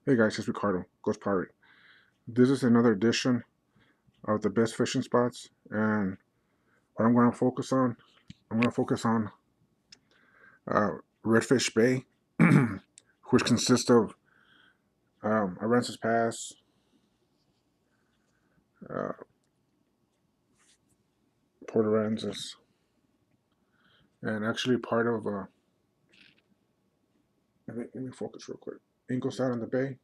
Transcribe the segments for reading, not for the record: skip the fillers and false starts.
Hey guys, it's Ricardo, Ghost Pirate. This is another edition of the best fishing spots, and what I'm going to focus on uh, Redfish Bay, which consists of Aransa Pass, uh, Port Aransas, and actually part of, let me focus real quick, Ingleside on the Bay.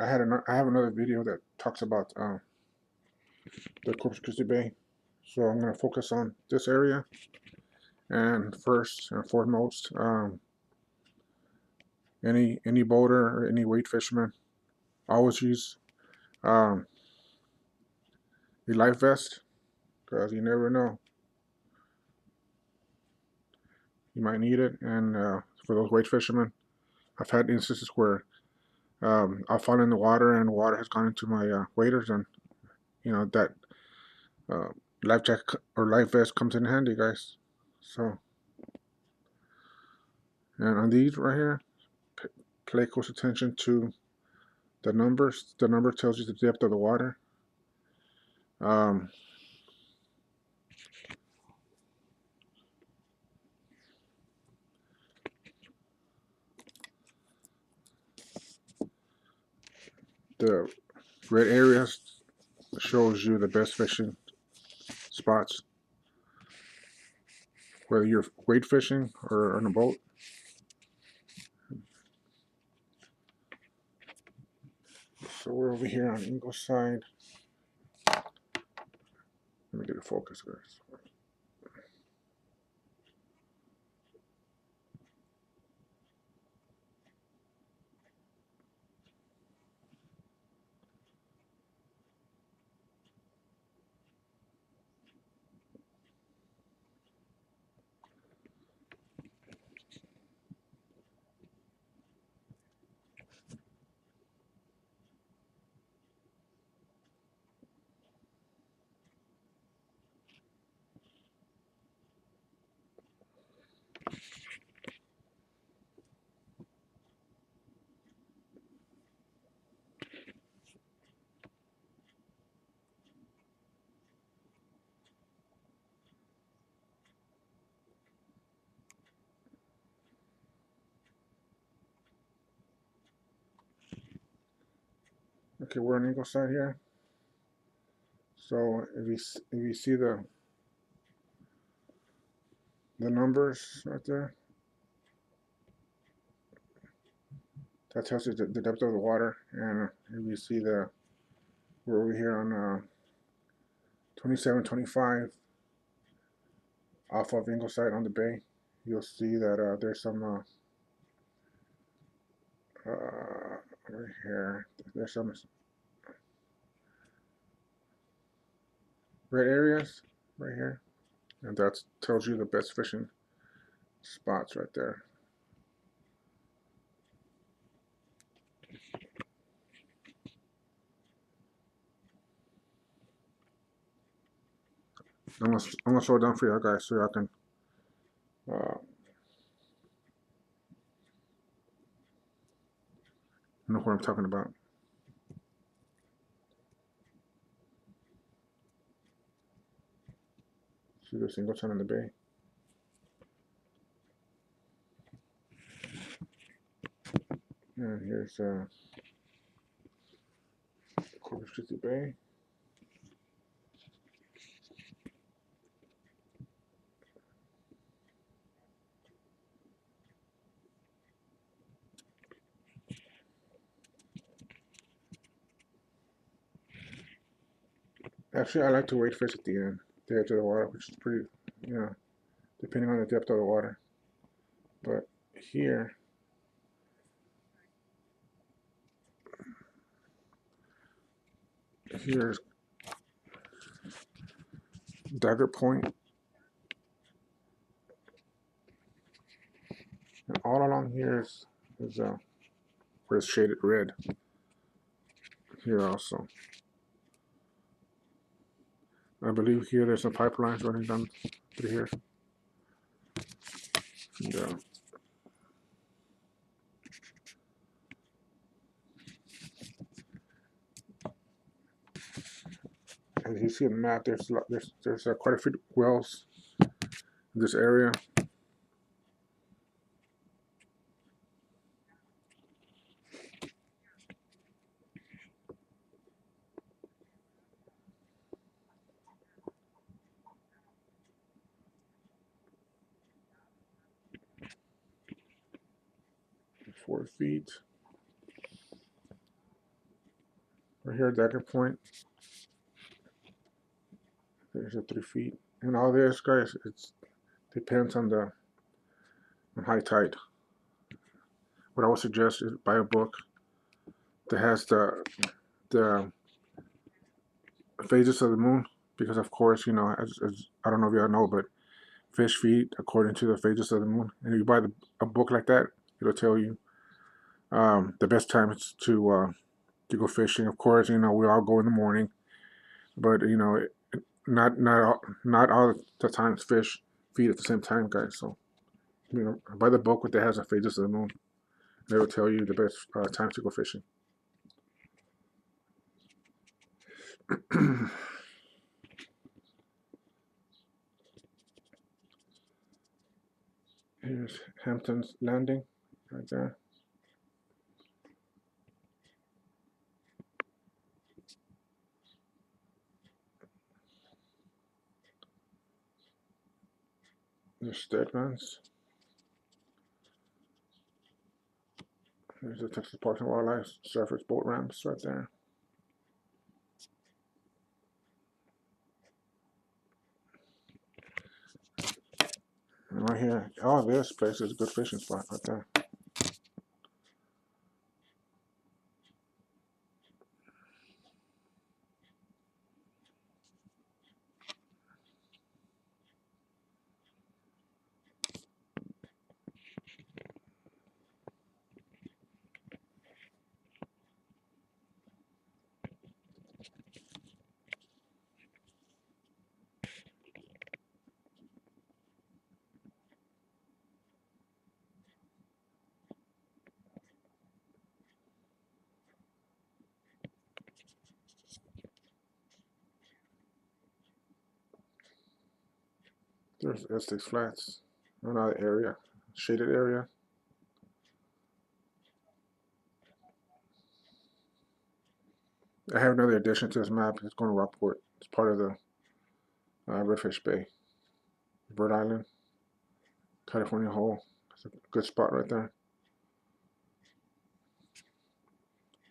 I have another video that talks about the Corpus Christi Bay, so I'm going to focus on this area. And first and foremost, any boater or any wade fisherman always use um, a life vest, because you never know, you might need it. And for those wade fishermen, I've had instances where I'll fall in the water and water has gone into my waders, and that uh, life jacket or life vest comes in handy, guys. So, and on these right here, pay close attention to the numbers. The number tells you the depth of the water. Um, the red areas shows you the best fishing spots, whether you're wade fishing or on a boat. So we're over here on Ingleside. Let me get a focus, guys. Okay, we're on Ingleside here. So if you see the numbers right there, that tells you the depth of the water. And if you see we're over here on 2725 off of Ingleside on the bay, you'll see that there's some right here. There's some red areas right here, and that tells you the best fishing spots right there. I'm gonna slow it down for y'all guys so y'all can know what I'm talking about. See the single ton in the bay. And here's Corpus Christi Bay. Actually, I like to wade fish at the edge of the water, which is pretty, you know, depending on the depth of the water. But here's Dagger Point, and all along here is where it's shaded red. Here also. I believe here there's some pipelines running down through here. And you see on the map, there's quite a few wells in this area. There's 4 feet. Right here, dagger point. There's a 3 feet. And all this, guys, it depends on the high tide. What I would suggest is buy a book that has the phases of the moon, because of course, you know, as I don't know if y'all know, but fish feed according to the phases of the moon. And if you buy a book like that, it'll tell you the best times to go fishing. Of course, you know, we all go in the morning, but you know, not all the times fish feed at the same time, guys. So you know, buy the book that has the phases of the moon. They will tell you the best times to go fishing. Here's Hampton's Landing, right there. There's Stedman's. There's the Texas Parks and Wildlife Surface boat ramps right there. And right here, oh, this place is a good fishing spot right there. There's Estes Flats, another area, shaded area. I have another addition to this map. It's going to Rockport. It's part of the Redfish Bay, Bird Island, California Hole. It's a good spot right there.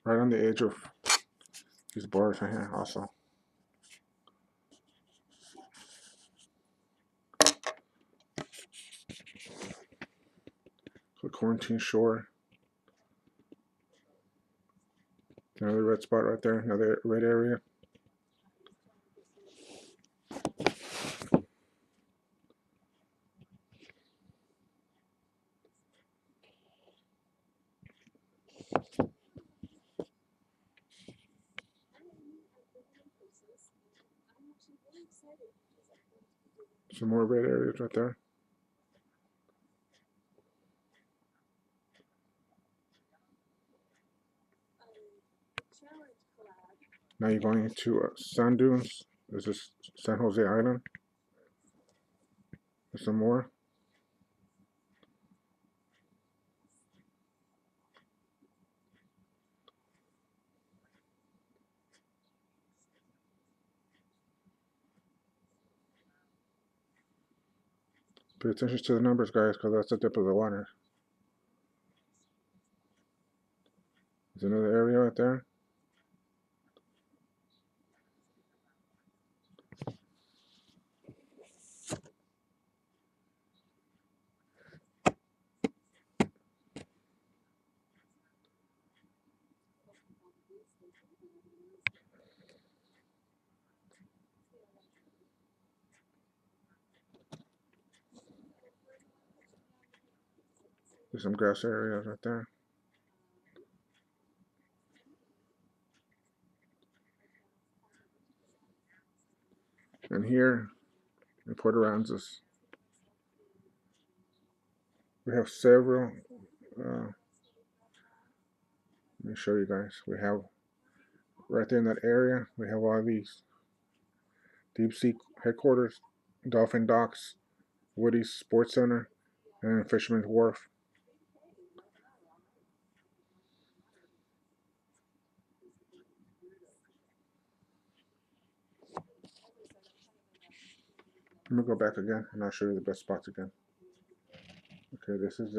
Right on the edge of these bars right here also. So Quarantine Shore. Another red spot right there, another red area. Some more red areas right there. Now you're going into sand dunes. This is San Jose Island. There's some more. Pay attention to the numbers, guys, because that's the depth of the water. There's another area right there. There's some grass areas right there. And here in Port Aransas, we have several. Let me show you guys. We have right there in that area, we have all these deep sea headquarters, Dolphin Docks, Woody's Sports Center, and Fisherman's Wharf. Let me go back again and I'll show you the best spots again. Okay, this is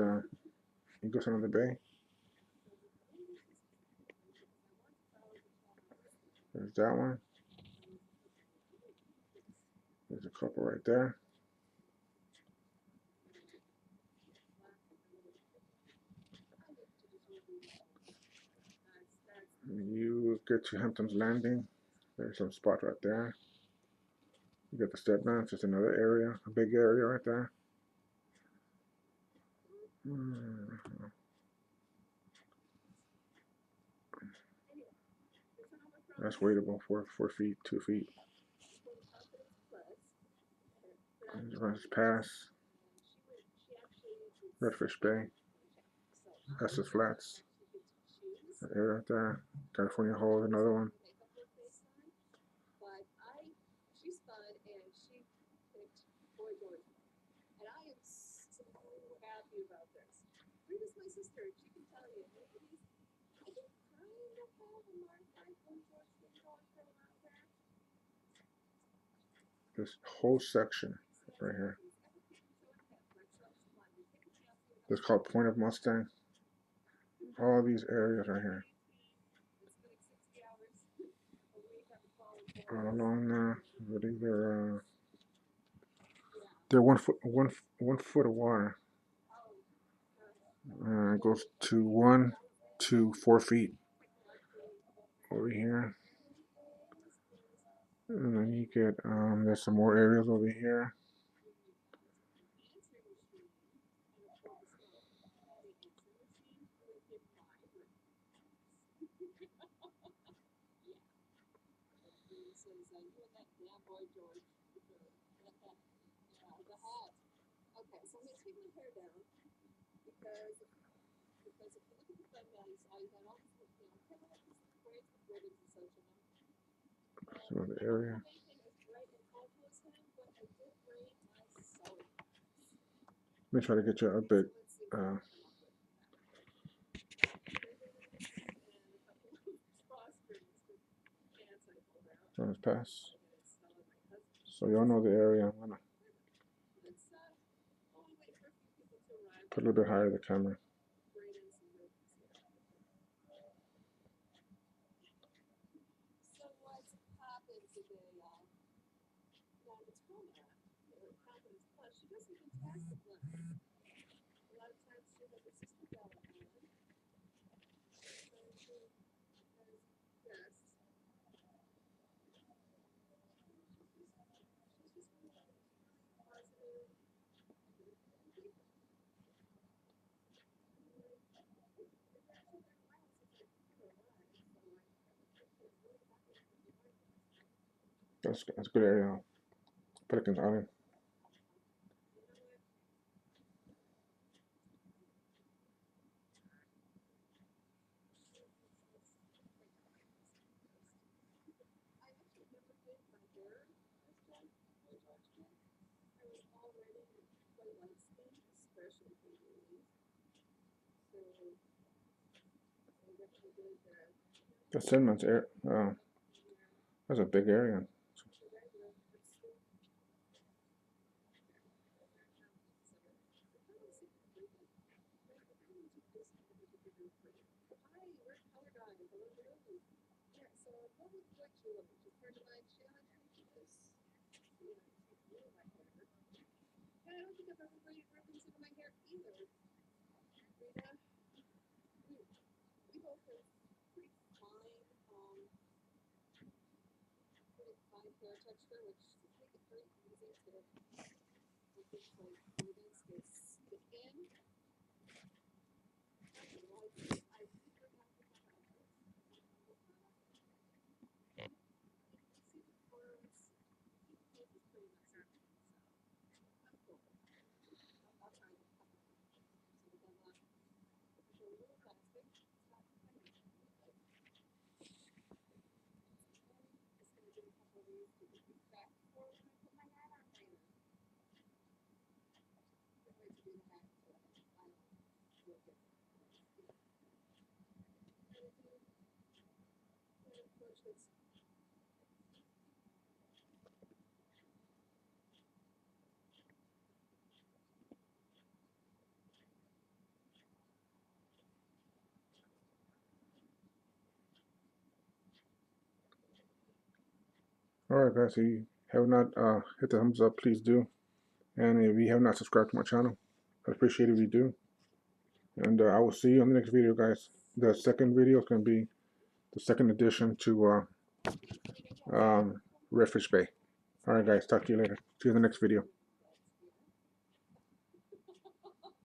Ingleside on the Bay. There's that one. There's a couple right there. You get to Hampton's Landing. There's some spot right there. You get the Stedmans. Just another area, a big area right there. That's wadeable, 4 feet, 2 feet. Aransa Pass, Redfish Bay, Estes Flats, that area right there. California Hole, another one. This whole section right here. This is called Point of Mustang. All these areas right here. All along there, but they're 1 foot of water. It goes to 1 to 4 feet over here. And then you get, there's some more areas over here. Another area. Let me try to get you a bit. Aransa Pass. So y'all know the area. I'm gonna put a little bit higher the camera. That's a good area. Pelican's Island. The Stedman's area. That's a big area. Alright guys, if you have not hit the thumbs up, please do. And if you have not subscribed to my channel, I'd appreciate it if you do. And I will see you on the next video, guys. The second video is going to be the second edition to Redfish Bay. Alright guys, talk to you later. See you in the next video.